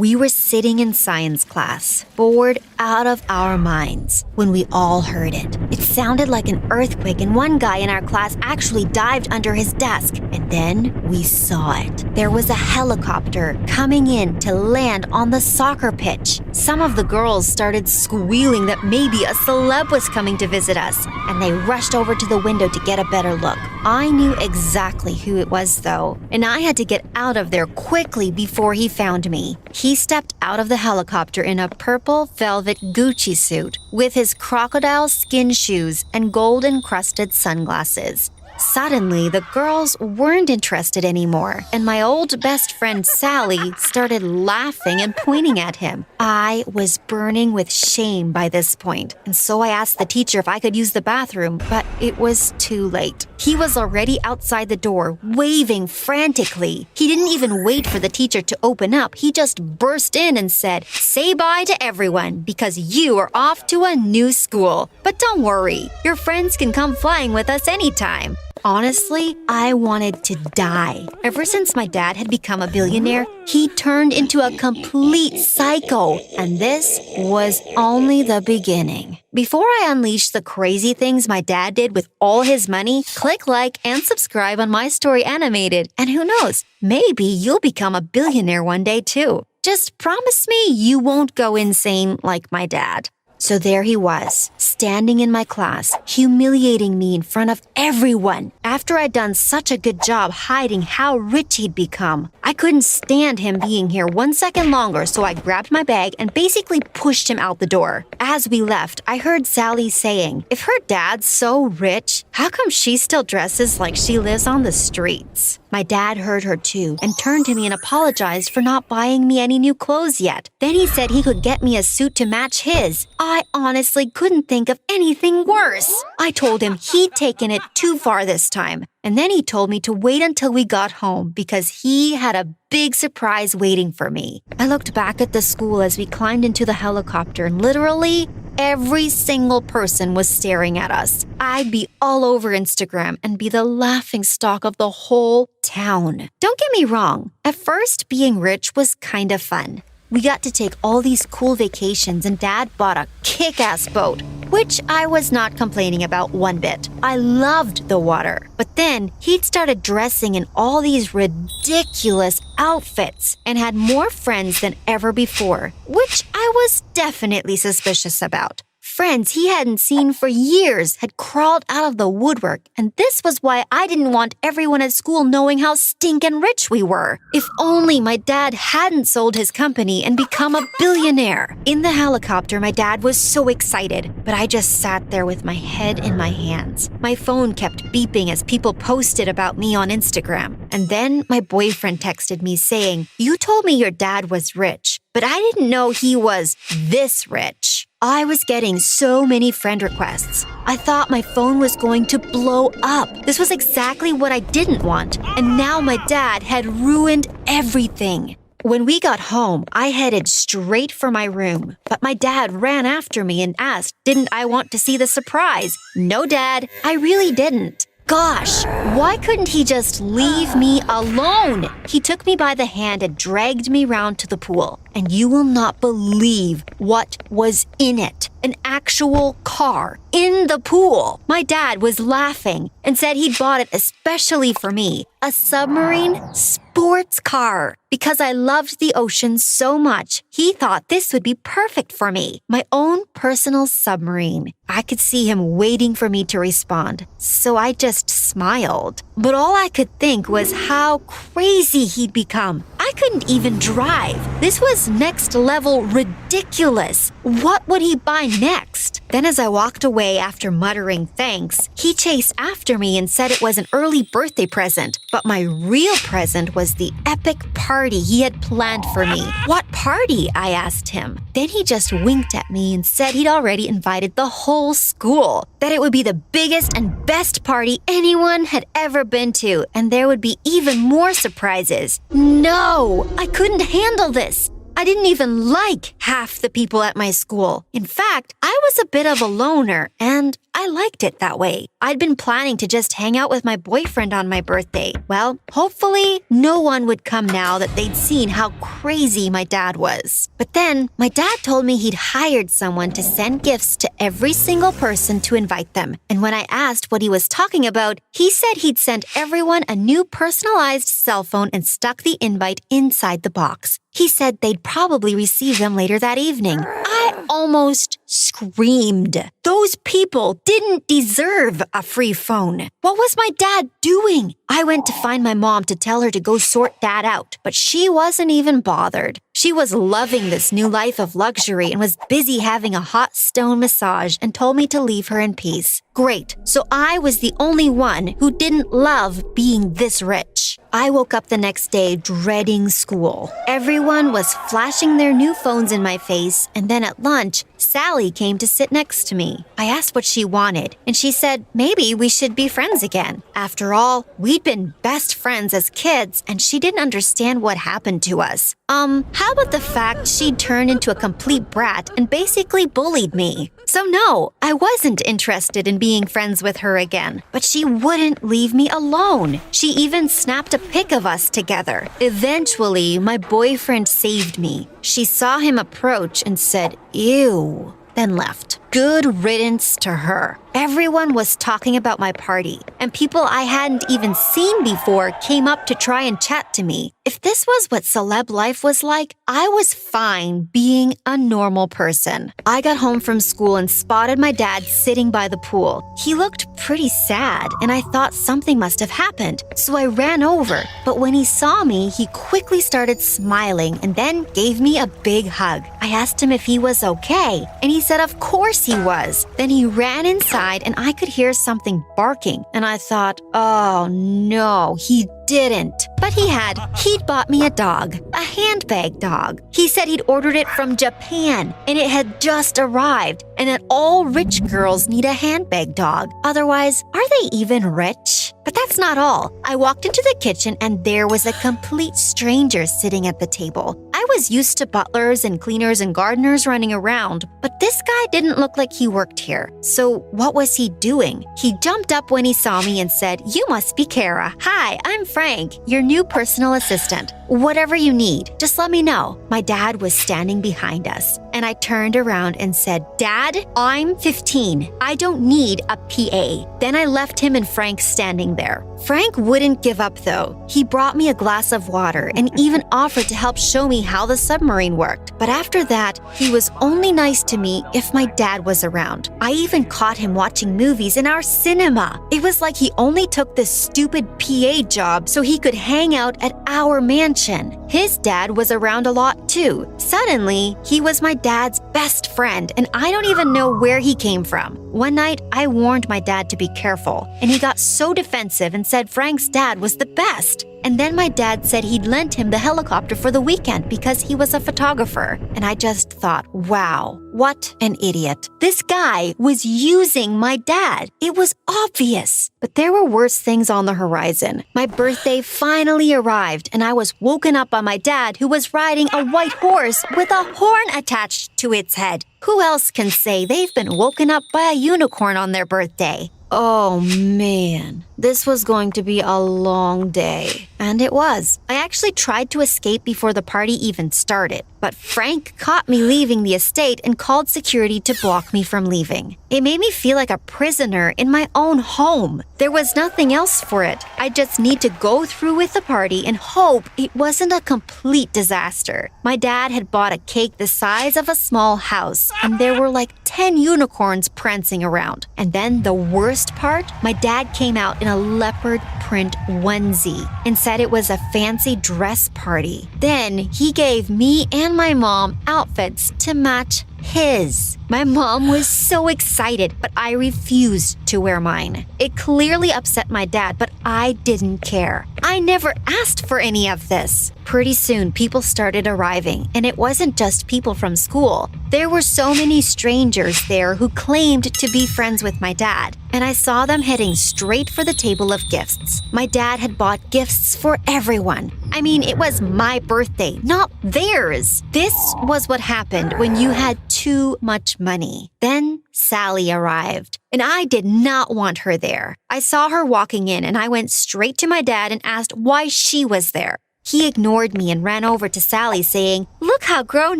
We were sitting in science class, bored out of our minds, when we all heard it. It sounded like an earthquake, and one guy in our class actually dived under his desk. And then we saw it. There was a helicopter coming in to land on the soccer pitch. Some of the girls started squealing that maybe a celeb was coming to visit us, and they rushed over to the window to get a better look. I knew exactly who it was, though, and I had to get out of there quickly before he found me. He stepped out of the helicopter in a purple velvet Gucci suit with his crocodile skin shoes and gold-encrusted sunglasses. Suddenly, the girls weren't interested anymore, and my old best friend Sally started laughing and pointing at him. I was burning with shame by this point, and so I asked the teacher if I could use the bathroom, but it was too late. He was already outside the door, waving frantically. He didn't even wait for the teacher to open up. He just burst in and said, "Say bye to everyone, because you are off to a new school. But don't worry, your friends can come flying with us anytime." Honestly, I wanted to die. Ever since my dad had become a billionaire, he turned into a complete psycho, and this was only the beginning. Before I unleash the crazy things my dad did with all his money, click like and subscribe on My Story Animated. And who knows, maybe you'll become a billionaire one day too. Just promise me you won't go insane like my dad. So there he was, standing in my class, humiliating me in front of everyone. After I'd done such a good job hiding how rich he'd become, I couldn't stand him being here 1 second longer, so I grabbed my bag and basically pushed him out the door. As we left, I heard Sally saying, "If her dad's so rich, how come she still dresses like she lives on the streets?" My dad heard her too and turned to me and apologized for not buying me any new clothes yet. Then he said he could get me a suit to match his. I honestly couldn't think of anything worse. I told him he'd taken it too far this time. And then he told me to wait until we got home because he had a big surprise waiting for me. I looked back at the school as we climbed into the helicopter, and literally every single person was staring at us. I'd be all over Instagram and be the laughingstock of the whole town. Don't get me wrong. At first, being rich was kind of fun. We got to take all these cool vacations, and Dad bought a kick-ass boat, which I was not complaining about one bit. I loved the water. But then he'd started dressing in all these ridiculous outfits and had more friends than ever before, which I was definitely suspicious about. Friends he hadn't seen for years had crawled out of the woodwork, and this was why I didn't want everyone at school knowing how stinkin' rich we were. If only my dad hadn't sold his company and become a billionaire. In the helicopter, my dad was so excited, but I just sat there with my head in my hands. My phone kept beeping as people posted about me on Instagram. And then my boyfriend texted me saying, "You told me your dad was rich, but I didn't know he was this rich." I was getting so many friend requests. I thought my phone was going to blow up. This was exactly what I didn't want. And now my dad had ruined everything. When we got home, I headed straight for my room. But my dad ran after me and asked, didn't I want to see the surprise? No, Dad, I really didn't. Gosh, why couldn't he just leave me alone? He took me by the hand and dragged me round to the pool. And you will not believe what was in it. An actual car in the pool. My dad was laughing and said he'd bought it especially for me. A submarine sports car. Because I loved the ocean so much, he thought this would be perfect for me. My own personal submarine. I could see him waiting for me to respond, so I just smiled. But all I could think was how crazy he'd become. I couldn't even drive. This was next level ridiculous. What would he buy next? Then as I walked away after muttering thanks, he chased after me and said it was an early birthday present. But my real present was the epic party he had planned for me. What party? I asked him. Then he just winked at me and said he'd already invited the whole school. That it would be the biggest and best party anyone had ever been to, and there would be even more surprises. No, I couldn't handle this. I didn't even like half the people at my school. In fact, I was a bit of a loner, and I liked it that way. I'd been planning to just hang out with my boyfriend on my birthday. Well, hopefully no one would come now that they'd seen how crazy my dad was. But then my dad told me he'd hired someone to send gifts to every single person to invite them. And when I asked what he was talking about, he said he'd sent everyone a new personalized cell phone and stuck the invite inside the box. He said they'd probably receive them later that evening. I almost screamed. Those people didn't deserve a free phone. What was my dad doing? I went to find my mom to tell her to go sort that out, but she wasn't even bothered. She was loving this new life of luxury and was busy having a hot stone massage and told me to leave her in peace. Great, so I was the only one who didn't love being this rich. I woke up the next day dreading school. Everyone was flashing their new phones in my face, and then at lunch, Sally came to sit next to me. I asked what she wanted, and she said maybe we should be friends again. After all, we'd been best friends as kids, and she didn't understand what happened to us. How about the fact she'd turned into a complete brat and basically bullied me? So no, I wasn't interested in being friends with her again, but she wouldn't leave me alone. She even snapped a pic of us together. Eventually, my boyfriend saved me. She saw him approach and said, "Ew," then left. Good riddance to her. Everyone was talking about my party, and people I hadn't even seen before came up to try and chat to me. If this was what celeb life was like, I was fine being a normal person. I got home from school and spotted my dad sitting by the pool. He looked pretty sad, and I thought something must have happened, so I ran over. But when he saw me, he quickly started smiling and then gave me a big hug. I asked him if he was okay, and he said of course he was. Then he ran inside and I could hear something barking, and I thought, oh no, he didn't. But he'd bought me a dog, a handbag dog. He said he'd ordered it from Japan and it had just arrived, and that all rich girls need a handbag dog. Otherwise, are they even rich? But that's not all. I walked into the kitchen and there was a complete stranger sitting at the table. I was used to butlers and cleaners and gardeners running around, but this guy didn't look like he worked here. So what was he doing? He jumped up when he saw me and said, "You must be Kara. Hi, I'm Frank, your new personal assistant. Whatever you need, just let me know." My dad was standing behind us, and I turned around and said, "Dad, I'm 15. I don't need a PA." Then I left him and Frank standing there. Frank wouldn't give up though. He brought me a glass of water and even offered to help show me how the submarine worked. But after that, he was only nice to me if my dad was around. I even caught him watching movies in our cinema. It was like he only took this stupid PA job so he could hang out at our mansion. His dad was around a lot too. Suddenly, he was my dad's best friend, and I don't even know where he came from. One night, I warned my dad to be careful, and he got so defensive and said Frank's dad was the best. And then my dad said he'd lent him the helicopter for the weekend because he was a photographer. And I just thought, wow, what an idiot. This guy was using my dad. It was obvious. But there were worse things on the horizon. My birthday finally arrived, and I was woken up by my dad, who was riding a white horse with a horn attached to its head. Who else can say they've been woken up by a unicorn on their birthday? Oh man, this was going to be a long day. And it was. I actually tried to escape before the party even started, but Frank caught me leaving the estate and called security to block me from leaving. It made me feel like a prisoner in my own home. There was nothing else for it. I just need to go through with the party and hope it wasn't a complete disaster. My dad had bought a cake the size of a small house, and there were like 10 unicorns prancing around. And then the worst part, my dad came out in a leopard print onesie and said it was a fancy dress party. Then he gave me and my mom outfits to match his. My mom was so excited, but I refused to wear mine. It clearly upset my dad, but I didn't care. I never asked for any of this. Pretty soon, people started arriving, and it wasn't just people from school. There were so many strangers there who claimed to be friends with my dad, and I saw them heading straight for the table of gifts. My dad had bought gifts for everyone. I mean, it was my birthday, not theirs. This was what happened when you had too much money. Then Sally arrived, and I did not want her there. I saw her walking in, and I went straight to my dad and asked why she was there. He ignored me and ran over to Sally saying, "Look how grown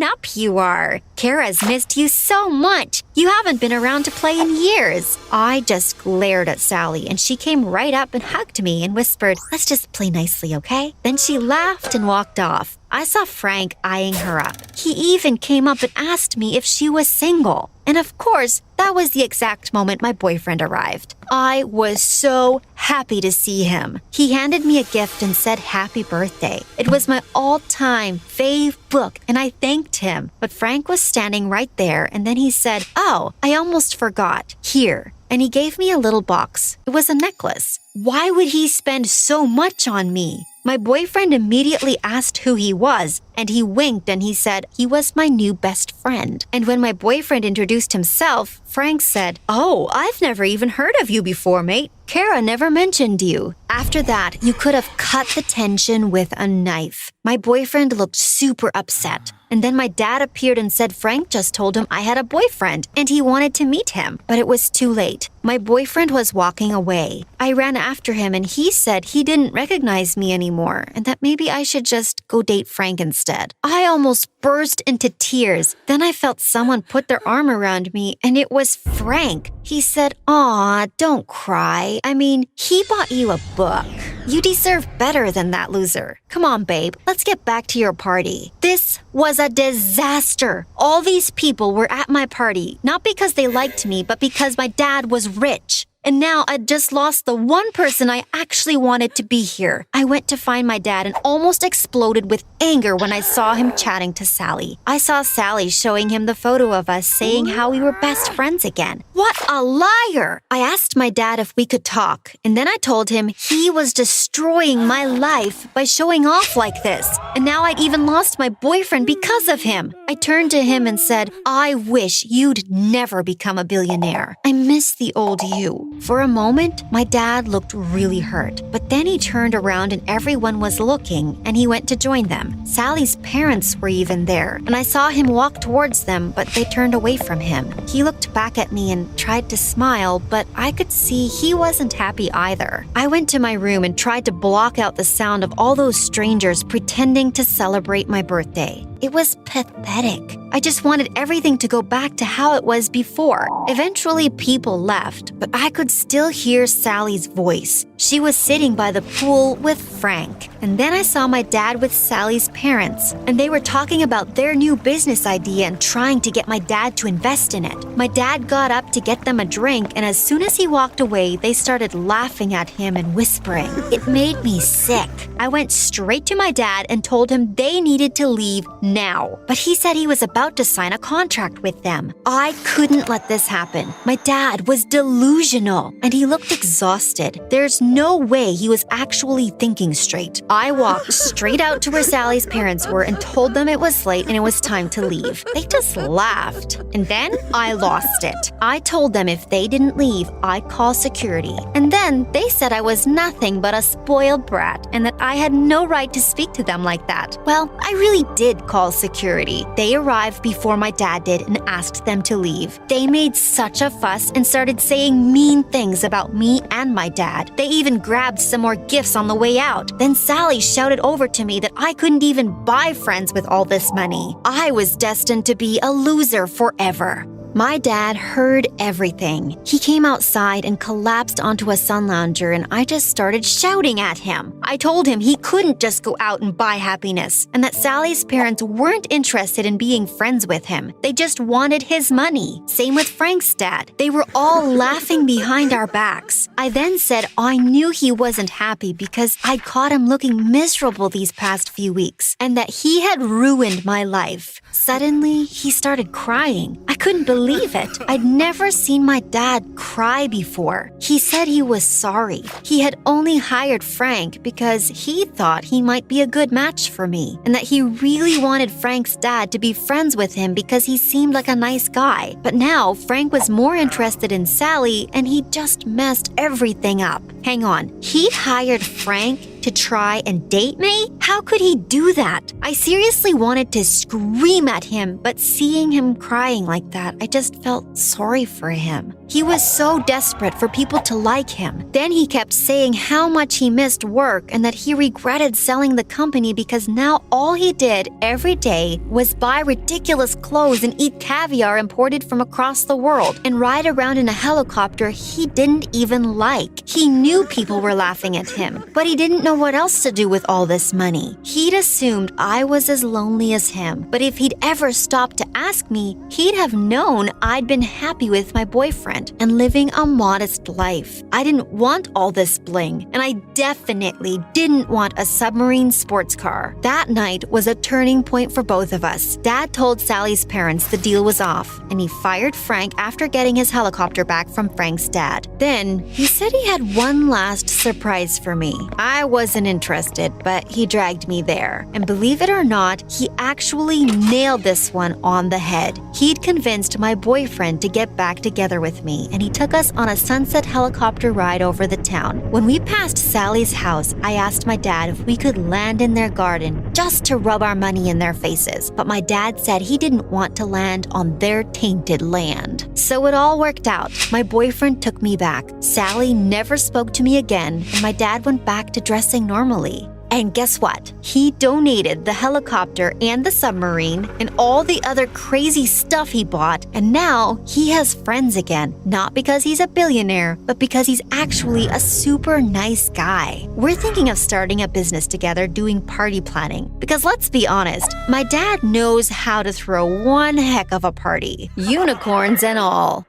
up you are. Kara's missed you so much. You haven't been around to play in years." I just glared at Sally and she came right up and hugged me and whispered, "Let's just play nicely, okay?" Then she laughed and walked off. I saw Frank eyeing her up. He even came up and asked me if she was single. And of course, that was the exact moment my boyfriend arrived. I was so happy to see him. He handed me a gift and said happy birthday. It was my all-time fave book, and I thanked him. But Frank was standing right there, and then he said, "Oh, I almost forgot. Here." And he gave me a little box. It was a necklace. Why would he spend so much on me? My boyfriend immediately asked who he was, and he winked and he said he was my new best friend. And when my boyfriend introduced himself, Frank said, "Oh, I've never even heard of you before, mate. Kara never mentioned you." After that, you could have cut the tension with a knife. My boyfriend looked super upset. And then my dad appeared and said Frank just told him I had a boyfriend and he wanted to meet him. But it was too late. My boyfriend was walking away. I ran after him and he said he didn't recognize me anymore and that maybe I should just go date Frank instead. I almost burst into tears. Then I felt someone put their arm around me and it was Frank. He said, "Aw, don't cry. I mean, he bought you a book. You deserve better than that, loser. Come on, babe. Let's get back to your party." This was a disaster. All these people were at my party, not because they liked me, but because my dad was rich. And now I'd just lost the one person I actually wanted to be here. I went to find my dad and almost exploded with anger when I saw him chatting to Sally. I saw Sally showing him the photo of us saying how we were best friends again. What a liar! I asked my dad if we could talk, and then I told him he was destroying my life by showing off like this. And now I'd even lost my boyfriend because of him. I turned to him and said, "I wish you'd never become a billionaire. I miss the old you." For a moment, my dad looked really hurt, but then he turned around and everyone was looking and he went to join them. Sally's parents were even there, and I saw him walk towards them, but they turned away from him. He looked back at me and tried to smile, but I could see he wasn't happy either. I went to my room and tried to block out the sound of all those strangers pretending to celebrate my birthday. It was pathetic. I just wanted everything to go back to how it was before. Eventually, people left, but I could still hear Sally's voice. She was sitting by the pool with Frank. And then I saw my dad with Sally's parents, and they were talking about their new business idea and trying to get my dad to invest in it. My dad got up to get them a drink, and as soon as he walked away, they started laughing at him and whispering. It made me sick. I went straight to my dad and told him they needed to leave now. But he said he was about to sign a contract with them. I couldn't let this happen. My dad was delusional, and he looked exhausted. There's no way he was actually thinking straight. I walked straight out to where Sally's parents were and told them it was late and it was time to leave. They just laughed. And then I lost it. I told them if they didn't leave, I'd call security. And then they said I was nothing but a spoiled brat and that I had no right to speak to them like that. Well, I really did call security. They arrived before my dad did and asked them to leave. They made such a fuss and started saying mean things about me and my dad. They even grabbed some more gifts on the way out. Then Sally shouted over to me that I couldn't even buy friends with all this money. I was destined to be a loser forever. My dad heard everything. He came outside and collapsed onto a sun lounger, and I just started shouting at him. I told him he couldn't just go out and buy happiness, and that Sally's parents weren't interested in being friends with him. They just wanted his money. Same with Frank's dad. They were all laughing behind our backs. I then said I knew he wasn't happy because I'd caught him looking miserable these past few weeks, and that he had ruined my life. Suddenly, he started crying. I couldn't believe it. I'd never seen my dad cry before. He said he was sorry. He had only hired Frank because he thought he might be a good match for me, and that he really wanted Frank's dad to be friends with him because he seemed like a nice guy. But now, Frank was more interested in Sally, and he just messed everything up. Hang on. He'd hired Frank to try and date me? How could he do that? I seriously wanted to scream at him, but seeing him crying like that, I just felt sorry for him. He was so desperate for people to like him. Then he kept saying how much he missed work and that he regretted selling the company because now all he did every day was buy ridiculous clothes and eat caviar imported from across the world and ride around in a helicopter he didn't even like. He knew people were laughing at him, but he didn't know what else to do with all this money. He'd assumed I was as lonely as him, but if he'd ever stopped to ask me, he'd have known I'd been happy with my boyfriend and living a modest life. I didn't want all this bling, and I definitely didn't want a submarine sports car. That night was a turning point for both of us. Dad told Sally's parents the deal was off, and he fired Frank after getting his helicopter back from Frank's dad. Then, he said he had one last surprise for me. I wasn't interested, but he dragged me there. And believe it or not, he actually nailed this one on the head. He'd convinced my boyfriend to get back together with me, and he took us on a sunset helicopter ride over the town. When we passed Sally's house, I asked my dad if we could land in their garden just to rub our money in their faces, but my dad said he didn't want to land on their tainted land. So it all worked out. My boyfriend took me back. Sally never spoke to me again, and my dad went back to dressing normally. And guess what? He donated the helicopter and the submarine and all the other crazy stuff he bought, and now he has friends again. Not because he's a billionaire, but because he's actually a super nice guy. We're thinking of starting a business together doing party planning. Because let's be honest, my dad knows how to throw one heck of a party. Unicorns and all.